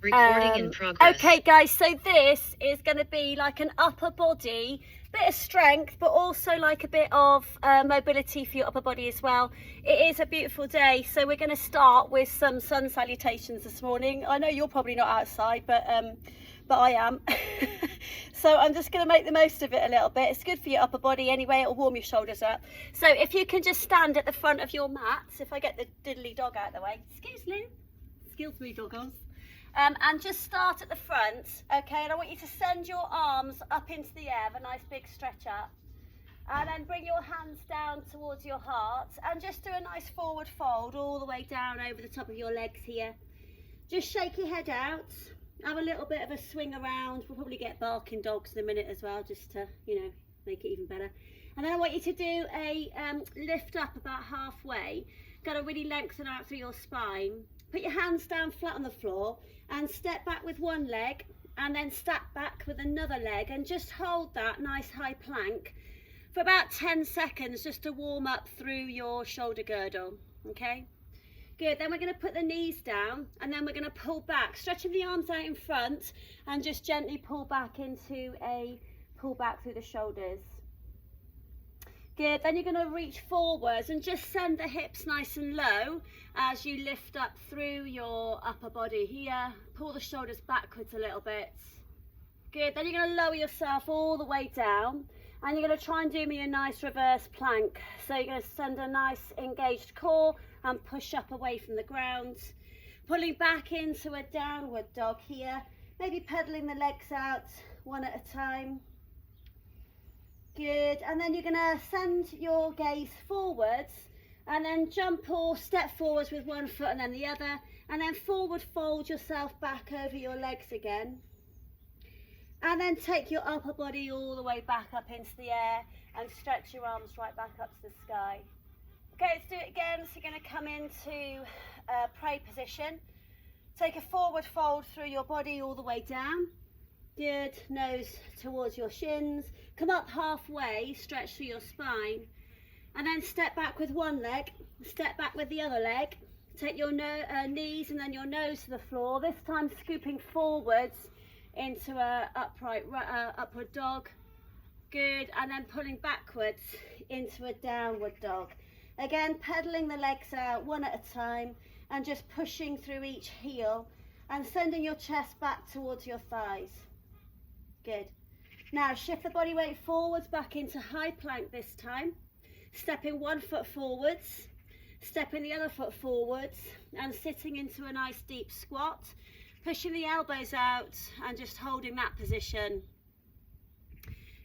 Recording in progress. Okay guys, so this is going to be like an upper body, bit of strength, but also like a bit of mobility for your upper body as well. It is a beautiful day, so we're going to start with some sun salutations this morning. I know you're probably not outside, but I am. So I'm just going to make the most of it a little bit. It's good for your upper body anyway, it'll warm your shoulders up. So if you can just stand at the front of your mats, if I get the diddly dog out of the way. Excuse me doggos. And just start at the front, okay, and I want you to send your arms up into the air, have a nice big stretch up, and then bring your hands down towards your heart and just do a nice forward fold all the way down over the top of your legs here. Just shake your head out, have a little bit of a swing around. We'll probably get barking dogs in a minute as well, just to, you know, make it even better. And then I want you to do a lift up about halfway. Got to really lengthen out through your spine. Put your hands down flat on the floor and step back with one leg and then step back with another leg, and just hold that nice high plank for about 10 seconds just to warm up through your shoulder girdle. Okay, good. Then we're going to put the knees down and then we're going to pull back, stretching the arms out in front and just gently pull back into a pull back through the shoulders. Good. Then you're going to reach forwards and just send the hips nice and low as you lift up through your upper body here. Pull the shoulders backwards a little bit. Good. Then you're going to lower yourself all the way down and you're going to try and do me a nice reverse plank. So you're going to send a nice engaged core and push up away from the ground. Pulling back into a downward dog here. Maybe pedaling the legs out one at a time. Good. And then you're going to send your gaze forwards and then jump or step forwards with one foot and then the other, and then forward fold yourself back over your legs again, and then take your upper body all the way back up into the air and stretch your arms right back up to the sky. Okay, let's do it again. So you're going to come into pray position. Take a forward fold through your body all the way down. Good. Nose towards your shins. Come up halfway, stretch through your spine, and then step back with one leg, step back with the other leg. Take your knees and then your nose to the floor, this time scooping forwards into a upward dog. Good. And then pulling backwards into a downward dog. Again, pedaling the legs out one at a time and just pushing through each heel and sending your chest back towards your thighs. Good. Now shift the body weight forwards back into high plank this time. Stepping one foot forwards, stepping the other foot forwards and sitting into a nice deep squat. Pushing the elbows out and just holding that position.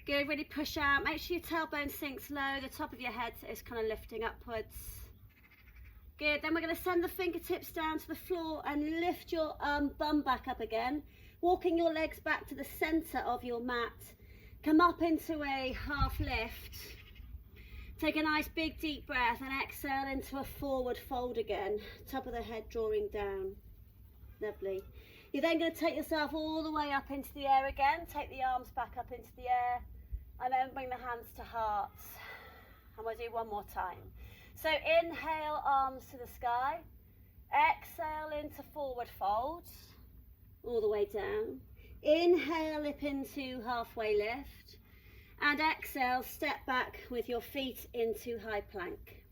Good, really push out. Make sure your tailbone sinks low, the top of your head is kind of lifting upwards. Good, then we're going to send the fingertips down to the floor and lift your bum back up again. Walking your legs back to the center of your mat. Come up into a half lift. Take a nice big deep breath and exhale into a forward fold again. Top of the head drawing down. Lovely. You're then going to take yourself all the way up into the air again. Take the arms back up into the air and then bring the hands to hearts. And we'll do one more time. So inhale, arms to the sky. Exhale into forward folds. All the way down. Inhale, lip into halfway lift, and exhale, step back with your feet into high plank.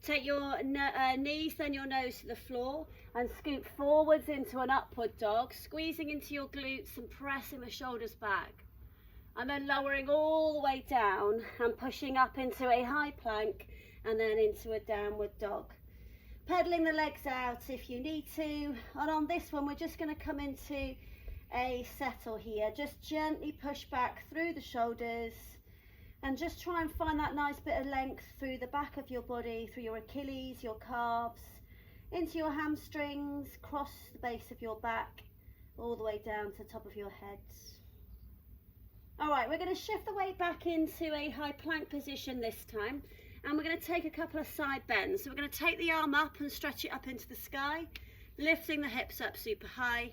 Take your knees, then your nose to the floor, and scoop forwards into an upward dog, squeezing into your glutes and pressing the shoulders back, and then lowering all the way down and pushing up into a high plank and then into a downward dog. Pedaling the legs out if you need to, and on this one we're just going to come into a settle here. Just gently push back through the shoulders and just try and find that nice bit of length through the back of your body, through your Achilles, your calves, into your hamstrings, cross the base of your back, all the way down to the top of your head. Alright, we're going to shift the weight back into a high plank position this time. And we're going to take a couple of side bends. So we're going to take the arm up and stretch it up into the sky, lifting the hips up super high.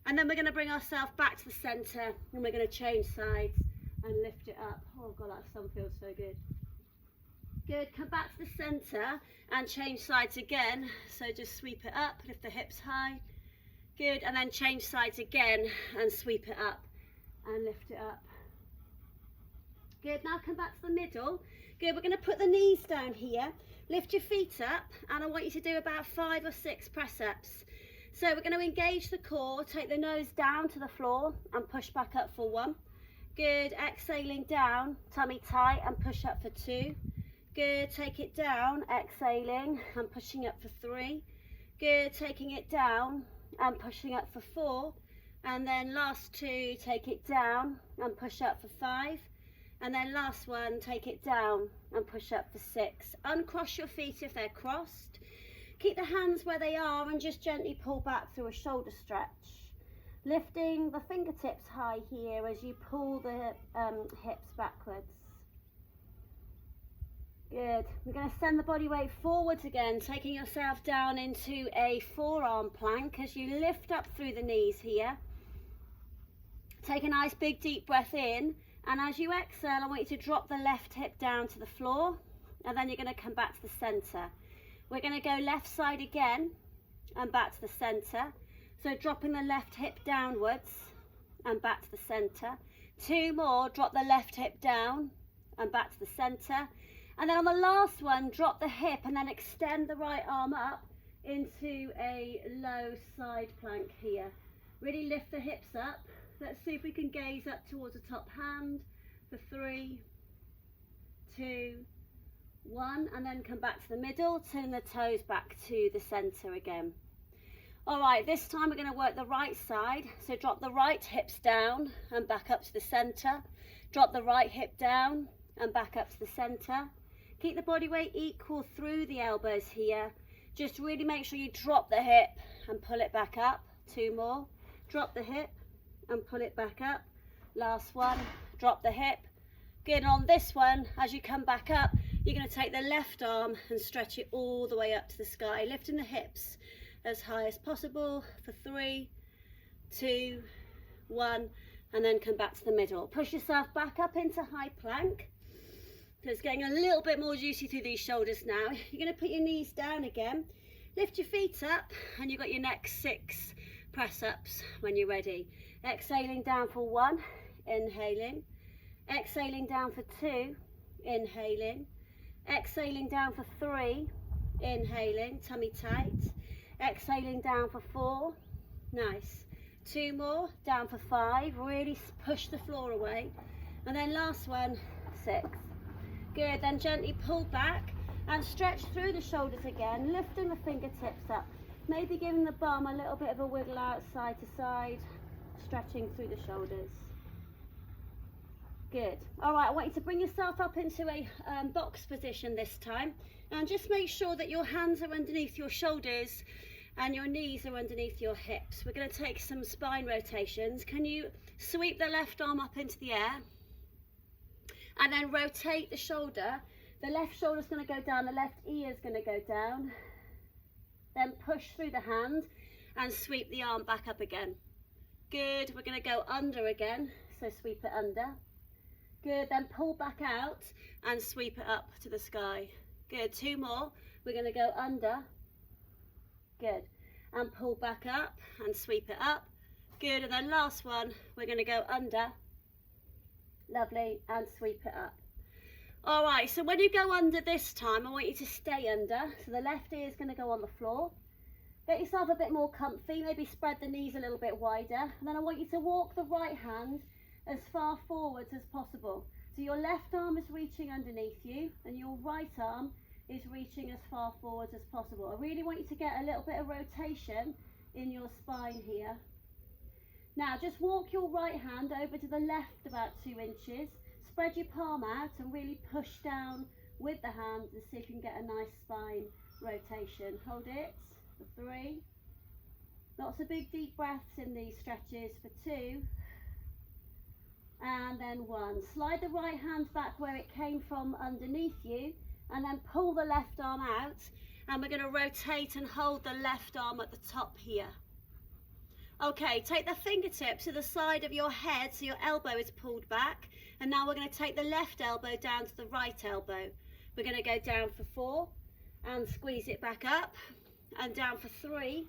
And then we're going to bring ourselves back to the centre and we're going to change sides and lift it up. Oh God, that sun feels so good. Good, come back to the centre and change sides again. So just sweep it up, lift the hips high. Good, and then change sides again and sweep it up and lift it up. Good, now come back to the middle. Good, we're going to put the knees down here, lift your feet up, and I want you to do about 5 or 6 press-ups. So we're going to engage the core, take the nose down to the floor and push back up for 1. Good, exhaling down, tummy tight and push up for 2. Good, take it down, exhaling and pushing up for 3. Good, taking it down and pushing up for 4. And then last 2, take it down and push up for 5. And then last one, take it down and push up for 6. Uncross your feet if they're crossed. Keep the hands where they are and just gently pull back through a shoulder stretch. Lifting the fingertips high here as you pull the hips backwards. Good. We're going to send the body weight forwards again, taking yourself down into a forearm plank as you lift up through the knees here. Take a nice big deep breath in, and as you exhale I want you to drop the left hip down to the floor, and then you're going to come back to the center. We're going to go left side again and back to the center. So dropping the left hip downwards and back to the center. 2 more, drop the left hip down and back to the center. And then on the last one, drop the hip and then extend the right arm up into a low side plank here. Really lift the hips up. Let's see if we can gaze up towards the top hand for 3, 2, 1, and then come back to the middle, turn the toes back to the center again. All right, this time we're going to work the right side. So drop the right hips down and back up to the center. Drop the right hip down and back up to the center. Keep the body weight equal through the elbows here. Just really make sure you drop the hip and pull it back up. 2 more. Drop the hip and pull it back up. Last one, drop the hip. Good, on this one, as you come back up, you're going to take the left arm and stretch it all the way up to the sky, lifting the hips as high as possible for 3, 2, 1, and then come back to the middle. Push yourself back up into high plank. So it's getting a little bit more juicy through these shoulders now. You're going to put your knees down again, lift your feet up, and you've got your next 6 press-ups when you're ready. Exhaling down for 1, inhaling. Exhaling down for 2, inhaling. Exhaling down for 3, inhaling, tummy tight. Exhaling down for 4, nice. 2 more, down for 5, really push the floor away. And then last one, 6. Good, then gently pull back and stretch through the shoulders again, lifting the fingertips up. Maybe giving the bum a little bit of a wiggle out side to side, stretching through the shoulders. Good. All right, I want you to bring yourself up into a box position this time, and just make sure that your hands are underneath your shoulders and your knees are underneath your hips. We're going to take some spine rotations. Can you sweep the left arm up into the air and then rotate the shoulder? The left shoulder is going to go down, the left ear is going to go down. Then push through the hand and sweep the arm back up again. Good, we're going to go under again, so sweep it under. Good, then pull back out and sweep it up to the sky. Good, 2 more. We're going to go under. Good, and pull back up and sweep it up. Good, and then last one, we're going to go under. Lovely, and sweep it up. All right, so when you go under this time, I want you to stay under. So the left ear is going to go on the floor. Get yourself a bit more comfy, maybe spread the knees a little bit wider. And then I want you to walk the right hand as far forwards as possible. So your left arm is reaching underneath you and your right arm is reaching as far forwards as possible. I really want you to get a little bit of rotation in your spine here. Now just walk your right hand over to the left about 2 inches. Spread your palm out and really push down with the hand and see if you can get a nice spine rotation. Hold it for 3. Lots of big deep breaths in these stretches for 2. And then 1. Slide the right hand back where it came from underneath you and then pull the left arm out, and we're going to rotate and hold the left arm at the top here. Okay, take the fingertips to the side of your head so your elbow is pulled back, and now we're going to take the left elbow down to the right elbow. We're going to go down for 4 and squeeze it back up, and down for 3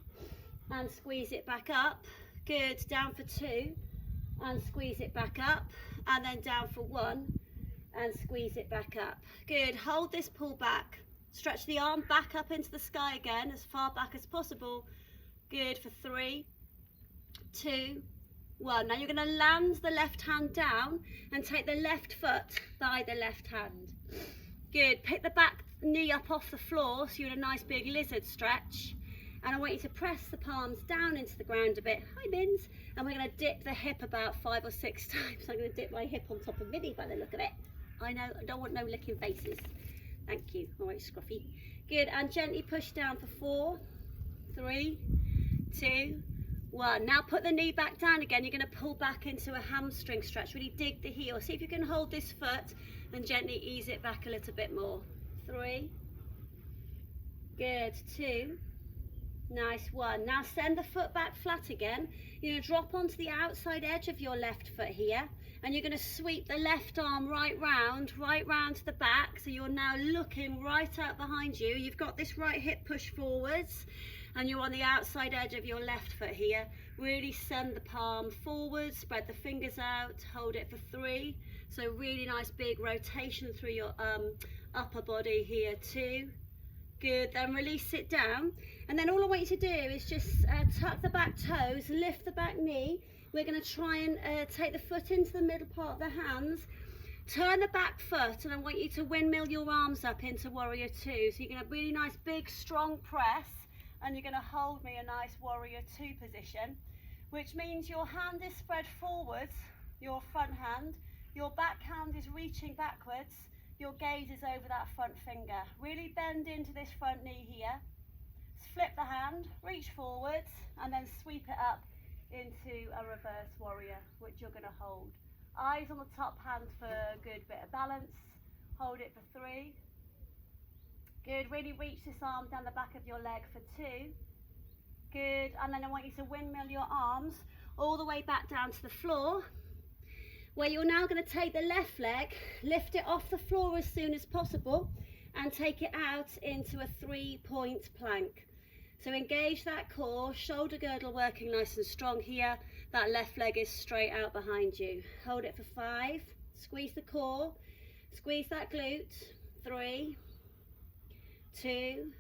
and squeeze it back up. Good, down for 2 and squeeze it back up, and then down for 1 and squeeze it back up. Good, hold this pull back. Stretch the arm back up into the sky again, as far back as possible. Good, for 3, 2, 1. Now you're going to land the left hand down and take the left foot by the left hand. Good, pick the back knee up off the floor so you're in a nice big lizard stretch. And I want you to press the palms down into the ground a bit. Hi, Mins. And we're going to dip the hip about 5 or 6 times. I'm going to dip my hip on top of Minnie by the look of it. I know, I don't want no licking faces. Thank you. All right, Scruffy. Good, and gently push down for 4, 3, 2, 1. Now put the knee back down again. You're going to pull back into a hamstring stretch. Really dig the heel. See if you can hold this foot and gently ease it back a little bit more. 3. Good. 2. Nice. 1. Now send the foot back flat again. You're going to drop onto the outside edge of your left foot here, and you're going to sweep the left arm right round to the back. So you're now looking right out behind you. You've got this right hip push forwards, and you're on the outside edge of your left foot here. Really send the palm forward, spread the fingers out, hold it for 3. So really nice big rotation through your upper body here. 2. Good, then release it down. And then all I want you to do is just tuck the back toes, lift the back knee. We're going to try and take the foot into the middle part of the hands. Turn the back foot, and I want you to windmill your arms up into Warrior 2. So you're going to really nice big strong press, and you're going to hold me a nice Warrior 2 position, which means your hand is spread forwards, your front hand, your back hand is reaching backwards, your gaze is over that front finger. Really bend into this front knee here. Flip the hand, reach forwards, and then sweep it up into a reverse warrior, which you're going to hold. Eyes on the top hand for a good bit of balance. Hold it for 3. Good, really reach this arm down the back of your leg for 2. Good, and then I want you to windmill your arms all the way back down to the floor, where you're now going to take the left leg, lift it off the floor as soon as possible, and take it out into a 3-point plank. So engage that core, shoulder girdle working nice and strong here. That left leg is straight out behind you. Hold it for 5, squeeze the core, squeeze that glute. 3, 2,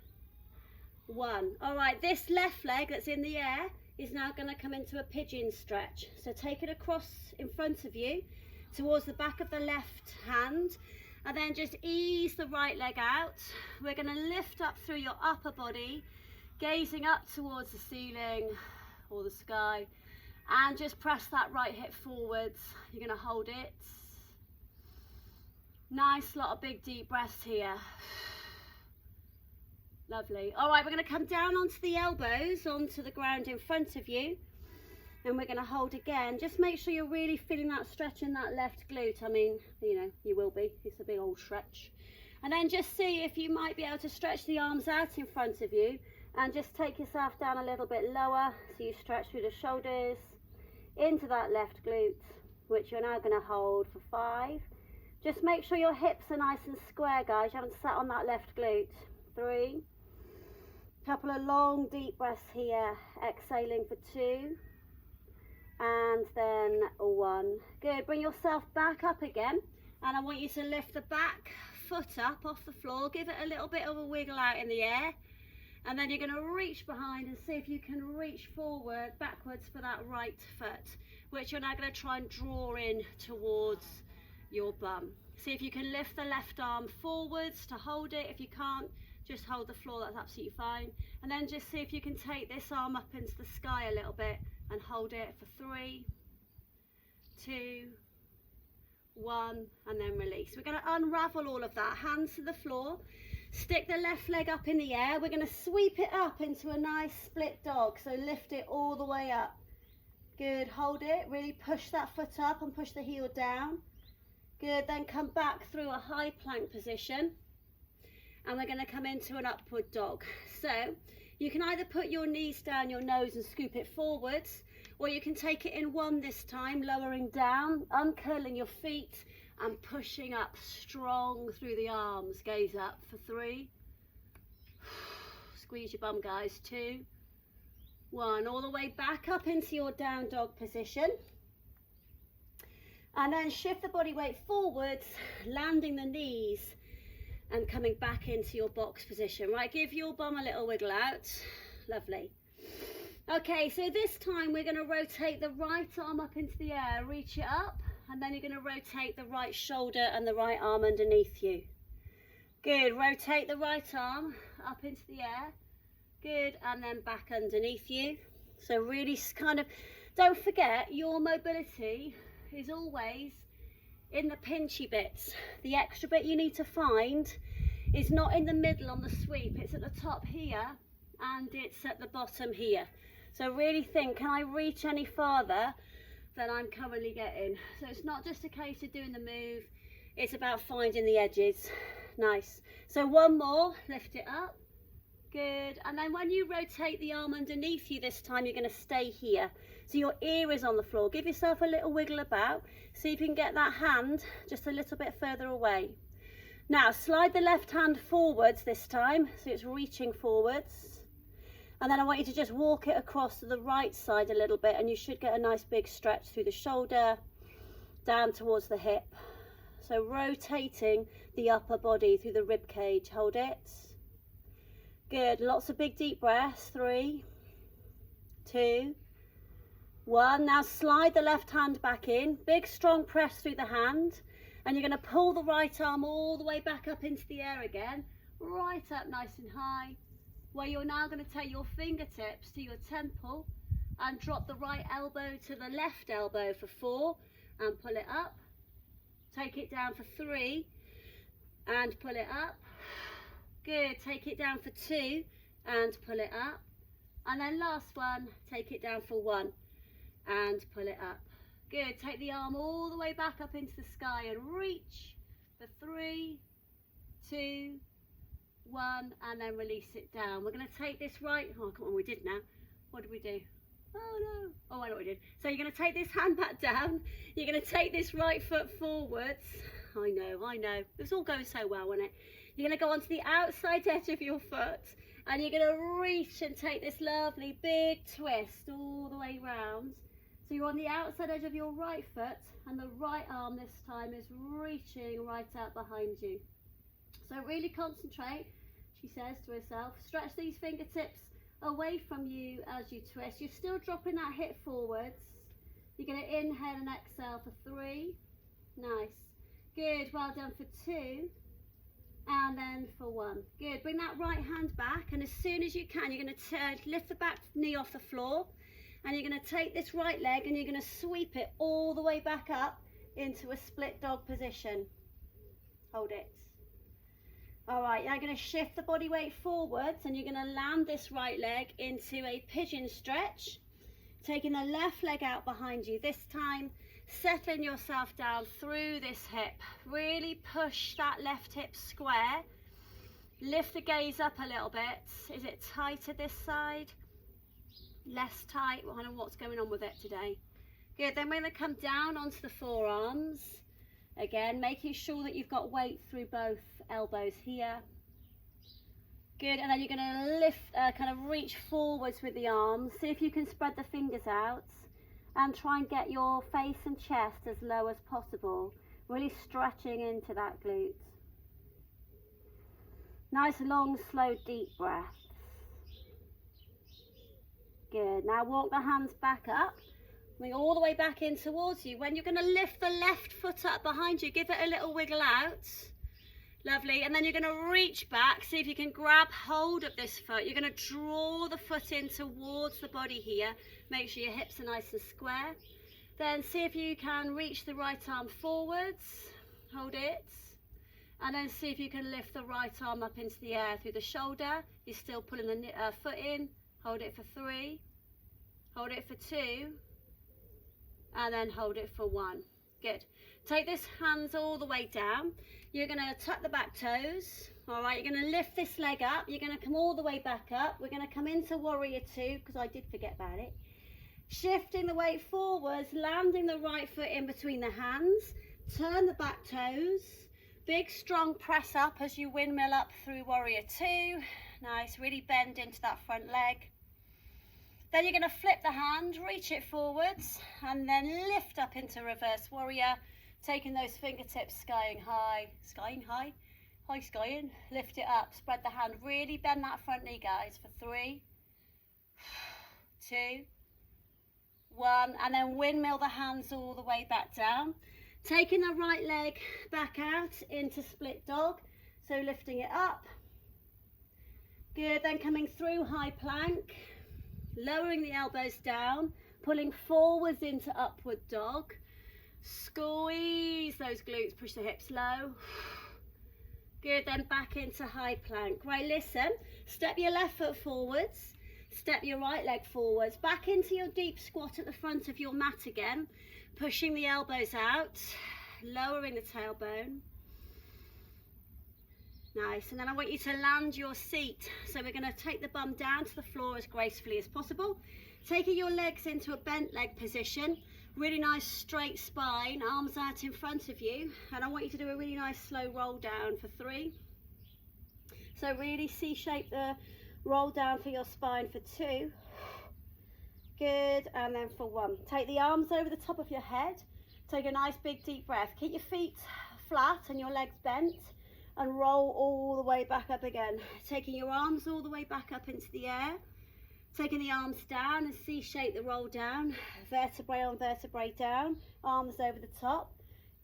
1. All right, this left leg that's in the air is now going to come into a pigeon stretch. So take it across in front of you towards the back of the left hand, and then just ease the right leg out. We're going to lift up through your upper body, gazing up towards the ceiling or the sky, and just press that right hip forwards. You're going to hold it. Nice lot of big deep breaths here. Lovely. All right, we're going to come down onto the elbows, onto the ground in front of you, and we're going to hold again. Just make sure you're really feeling that stretch in that left glute. I mean, you know, you will be. It's a big old stretch. And then just see if you might be able to stretch the arms out in front of you, and just take yourself down a little bit lower, so you stretch through the shoulders into that left glute, which you're now going to hold for 5. Just make sure your hips are nice and square, guys. You haven't sat on that left glute. 3. Couple of long deep breaths here, exhaling for 2, and then 1. Good, bring yourself back up again, and I want you to lift the back foot up off the floor, give it a little bit of a wiggle out in the air, and then you're going to reach behind and see if you can reach forward, backwards for that right foot, which you're now going to try and draw in towards your bum. See if you can lift the left arm forwards to hold it. If you can't, just hold the floor, that's absolutely fine. And then just see if you can take this arm up into the sky a little bit and hold it for 3, 2, 1, and then release. We're going to unravel all of that. Hands to the floor. Stick the left leg up in the air. We're going to sweep it up into a nice split dog. So lift it all the way up. Good, hold it. Really push that foot up and push the heel down. Good, then come back through a high plank position. And we're going to come into an upward dog. So you can either put your knees down your nose and scoop it forwards, or you can take it in 1 this time, lowering down, uncurling your feet and pushing up strong through the arms. Gaze up for 3. Squeeze your bum, guys. 2, 1. All the way back up into your down dog position. And then shift the body weight forwards, landing the knees and coming back into your box position. Right, give your bum a little wiggle out. Lovely. Okay, so this time we're going to rotate the right arm up into the air, reach it up, and then you're going to rotate the right shoulder and the right arm underneath you. Good, rotate the right arm up into the air. Good, and then back underneath you. So really kind of, don't forget your mobility is always in the pinchy bits. The extra bit you need to find is not in the middle on the sweep, it's at the top here and it's at the bottom here. So really think, can I reach any farther than I'm currently getting? So it's not just a case of doing the move, it's about finding the edges. Nice. So one more, lift it up. Good. And then when you rotate the arm underneath you this time, you're going to stay here. So your ear is on the floor. Give yourself a little wiggle about. See if you can get that hand just a little bit further away. Now slide the left hand forwards this time, so it's reaching forwards. And then I want you to just walk it across to the right side a little bit, and you should get a nice big stretch through the shoulder, down towards the hip. So rotating the upper body through the rib cage. Hold it. Good. Lots of big deep breaths. 3, 2, 1. Now slide the left hand back in. Big strong press through the hand. And you're going to pull the right arm all the way back up into the air again. Right up nice and high. Where you're now going to take your fingertips to your temple and drop the right elbow to the left elbow for 4 and pull it up. Take it down for 3 and pull it up. Good. Take it down for 2 and pull it up. And then last one, take it down for 1 and pull it up. Good. Take the arm all the way back up into the sky and reach for 3, 2, 1, and then release it down. We're going to take this right, oh come on, we did now. What did we do? Oh no, oh I know what we did. So you're going to take this hand back down, you're going to take this right foot forwards. I know, it's all going so well, isn't it? You're going to go onto the outside edge of your foot and you're going to reach and take this lovely big twist all the way round. So you're on the outside edge of your right foot and the right arm this time is reaching right out behind you. So really concentrate, she says to herself. Stretch these fingertips away from you as you twist. You're still dropping that hip forwards. You're going to inhale and exhale for 3. Nice. Good. Well done for 2. And then for 1. Good. Bring that right hand back, and as soon as you can, you're going to lift the back knee off the floor, and you're going to take this right leg and you're going to sweep it all the way back up into a split dog position. Hold it. All right, now you're going to shift the body weight forwards and you're going to land this right leg into a pigeon stretch, taking the left leg out behind you. This time, settling yourself down through this hip. Really push that left hip square. Lift the gaze up a little bit. Is it tighter this side? Less tight? I don't know what's going on with it today. Good, then we're going to come down onto the forearms. Again, making sure that you've got weight through both elbows here. Good, and then you're going to lift, kind of reach forwards with the arms. See if you can spread the fingers out and try and get your face and chest as low as possible. Really stretching into that glute. Nice, long, slow, deep breaths. Good, now walk the hands back up. Bring all the way back in towards you. When you're going to lift the left foot up behind you, give it a little wiggle out. Lovely. And then you're going to reach back. See if you can grab hold of this foot. You're going to draw the foot in towards the body here. Make sure your hips are nice and square. Then see if you can reach the right arm forwards. Hold it. And then see if you can lift the right arm up into the air through the shoulder. You're still pulling the foot in. Hold it for 3. Hold it for 2. And then hold it for 1. Good. Take this hands all the way down. You're going to tuck the back toes. All right, you're going to lift this leg up. You're going to come all the way back up. We're going to come into warrior 2 because I did forget about it. Shifting the weight forwards, landing the right foot in between the hands. Turn the back toes. Big strong press up as you windmill up through warrior 2. Nice, really bend into that front leg. Then you're going to flip the hand, reach it forwards, and then lift up into reverse warrior, taking those fingertips skying high, high skying, lift it up, spread the hand, really bend that front knee, guys, for 3, 2, 1, and then windmill the hands all the way back down. Taking the right leg back out into split dog, so lifting it up. Good, then coming through high plank, lowering the elbows down, pulling forwards into upward dog. Squeeze those glutes, push the hips low. Good, then back into high plank. Right, listen, step your left foot forwards, step your right leg forwards, back into your deep squat at the front of your mat again, pushing the elbows out, lowering the tailbone. Nice, and then I want you to land your seat. So we're going to take the bum down to the floor as gracefully as possible, taking your legs into a bent leg position. Really nice straight spine, arms out in front of you, and I want you to do a really nice slow roll down for 3. So really C-shape the roll down for your spine for 2. Good, and then for 1. Take the arms over the top of your head, take a nice big deep breath, keep your feet flat and your legs bent, and roll all the way back up again, taking your arms all the way back up into the air, taking the arms down and C-shape the roll down, vertebrae on vertebrae down, arms over the top,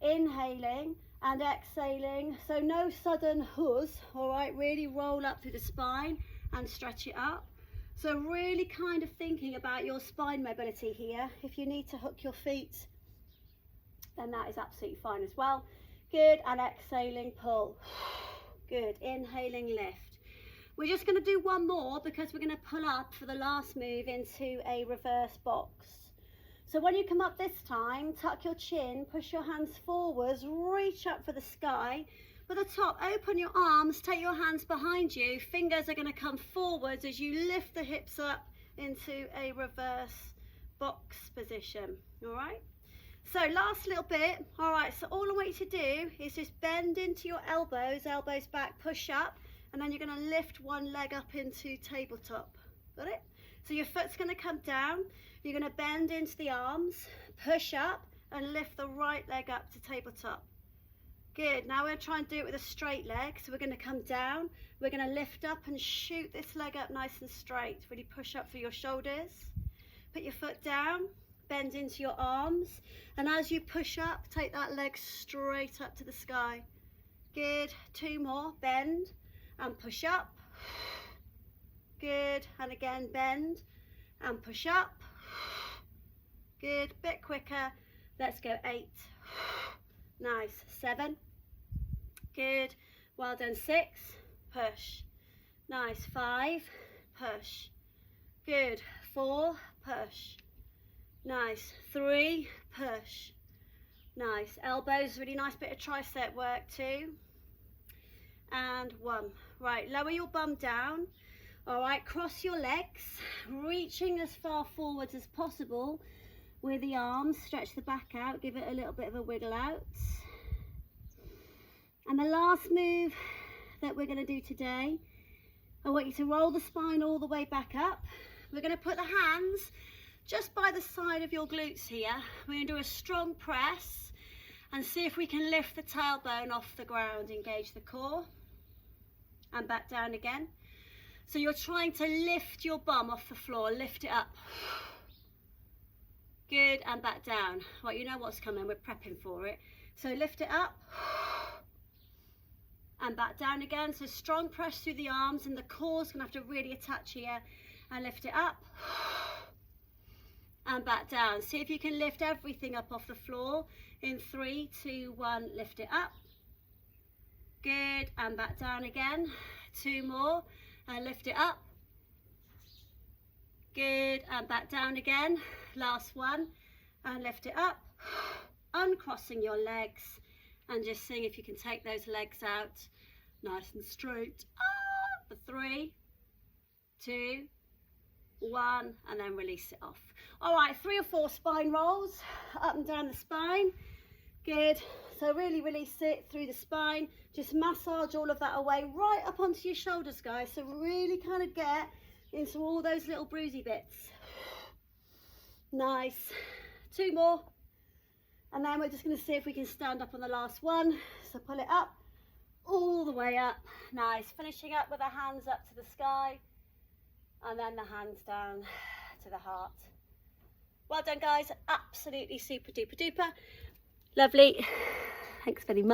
inhaling and exhaling, so no sudden huzz, all right, really roll up through the spine and stretch it up. So really kind of thinking about your spine mobility here. If you need to hook your feet, then that is absolutely fine as well. Good, and exhaling, pull. Good, inhaling, lift. We're just going to do one more because we're going to pull up for the last move into a reverse box. So when you come up this time, tuck your chin, push your hands forwards, reach up for the sky. For the top, open your arms, take your hands behind you. Fingers are going to come forwards as you lift the hips up into a reverse box position, all right? So last little bit, all right, so all I want you to do is just bend into your elbows, elbows back, push up, and then you're going to lift one leg up into tabletop. Got it? So your foot's going to come down, you're going to bend into the arms, push up, and lift the right leg up to tabletop. Good, now we're going to try and do it with a straight leg. So we're going to come down, we're going to lift up and shoot this leg up nice and straight. Really push up through your shoulders. Put your foot down, bend into your arms, and as you push up, take that leg straight up to the sky. Good, 2 more, bend and push up. Good, and again bend and push up. Good, bit quicker, let's go 8. Nice, 7. Good, well done, 6, push. Nice, 5, push. Good, 4, push. Nice, 3, push. Nice, elbows, really nice bit of tricep work too. And 1. Right, lower your bum down. All right, cross your legs, reaching as far forwards as possible with the arms. Stretch the back out, give it a little bit of a wiggle out. And the last move that we're going to do today, I want you to roll the spine all the way back up. We're going to put the hands just by the side of your glutes here. We're going to do a strong press and see if we can lift the tailbone off the ground, engage the core, and back down again. So you're trying to lift your bum off the floor, lift it up. Good, and back down. Right, you know what's coming, we're prepping for it. So lift it up and back down again. So strong press through the arms, and the core's gonna have to really attach here, and lift it up and back down. See if you can lift everything up off the floor in 3, 2, 1, lift it up. Good, and back down again. 2 more, and lift it up. Good, and back down again. Last one, and lift it up. Uncrossing your legs, and just seeing if you can take those legs out nice and straight. For 3, 2, 1, and then release it off. All right, 3 or 4 spine rolls up and down the spine. Good, so really sit through the spine. Just massage all of that away right up onto your shoulders, guys. So really kind of get into all those little bruisey bits. Nice. 2 more. And then we're just going to see if we can stand up on the last one. So pull it up, all the way up. Nice. Finishing up with the hands up to the sky. And then the hands down to the heart. Well done, guys. Absolutely super duper duper. Lovely. Thanks very much.